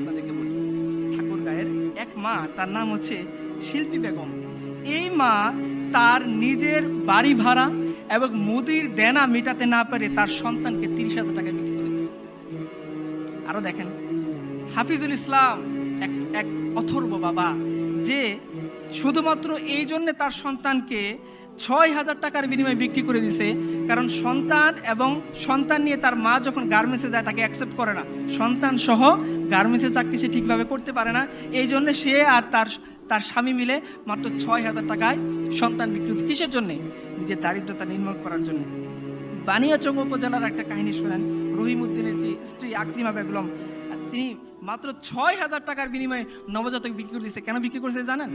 আপনাদেরকে বলি। ঠাকুরগাঁয়ের এক মা, তার নাম হচ্ছে শিল্পী বেগম। এই মা তার নিজের বাড়ি ভাড়া এবং মুদির দেনা মেটাতে না পারে তার সন্তানকে 30,000 টাকায় বিক্রি করেছে। আরো দেখেন, হাফিজুল ইসলাম এক অথর্ব বাবা, যে শুধুমাত্র এই জন্য তার সন্তানকে 6,000 টাকার বিনিময়ে বিক্রি করে দিছে, কারণ সন্তান এবং সন্তান নিয়ে তার মা যখন গার্মেন্টসে যায় তাকে অ্যাকসেপ্ট করে না, সন্তান সহ গার্মেন্টসে চাকরি সে ঠিকভাবে করতে পারে না, এই জন্য সে আর তার স্বামী মিলে মাত্র 6,000 টাকায় সন্তান বিক্রি হচ্ছে। কিসের জন্যে? নিজের দারিদ্রতা নির্মূল করার জন্য। বানিয়াচং উপজেলার একটা কাহিনী শোনেন। রহিমউদ্দিনের যে স্ত্রী আকলিমা বেগম, তিনি মাত্র 6,000 টাকার বিনিময়ে নবজাতক বিক্রি করে দিচ্ছে। কেন বিক্রি করেছে জানেন?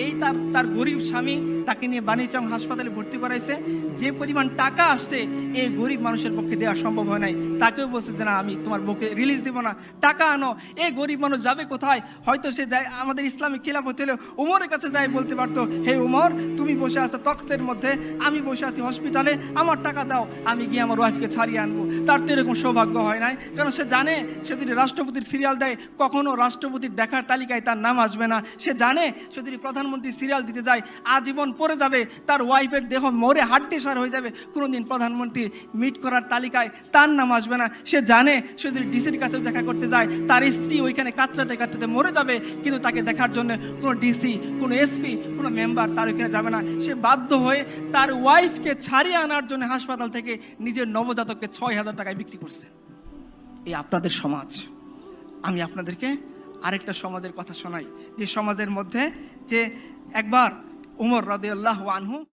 এই তার গরিব স্বামী তাকে নিয়ে বানিয়াচং হাসপাতালে ভর্তি করাইছে। যে পরিমাণ টাকা আসছে এই গরিব মানুষের পক্ষে দেওয়া সম্ভব হয় নাই। তাকেও বলছে যে না, আমি তোমার বউকে রিলিজ দেবো না, টাকা আনো। এই গরিব মানুষ যাবে কোথায়? হয়তো সে যায় আমাদের ইসলামিক খিলাফত হলে উমরের কাছে যায় বলতে পারতো, হে উমর, তুমি বসে আছো তখ্তের মধ্যে, আমি বসে আছি হসপিটালে, আমার টাকা দাও, আমি গিয়ে আমার ওয়াইফকে ছাড়িয়ে আনবো। তার তো এরকম সৌভাগ্য হয় নাই, কারণ সে জানে সে যদি রাষ্ট্রপতির সিরিয়াল দেয় কখনো রাষ্ট্রপতির দেখার তালিকায় তার নাম আসবে না। সে জানে সে যদি প্রধানমন্ত্রী সিরিয়াল দিতে যায় আজীবন পড়ে যাবে, তার ওয়াইফের দেহ মরে হাড্ডিসার হয়ে যাবে, কোনোদিন প্রধানমন্ত্রী মিট করার তালিকায় তার নাম আসবে না। সে জানে সে যদি ডিসির কাছেও দেখা করতে যায় তার স্ত্রী ওইখানে কাতরাতে কাতরাতে মরে যাবে, কিন্তু তাকে দেখার জন্য কোনো ডিসি, কোনো এসপি, কোনো মেম্বার তার ওইখানে যাবে না। সে বাধ্য হয়ে তার ওয়াইফকে ছাড়িয়ে আনার জন্য হাসপাতাল থেকে নিজের নবজাতককে 6,000 টাকায় বিক্রি করছে। এই আপনাদের সমাজ। আমি আপনাদেরকে আরেকটা সমাজের কথা শোনাই, যে সমাজের মধ্যে যে একবার উমর রাদিয়াল্লাহু আনহু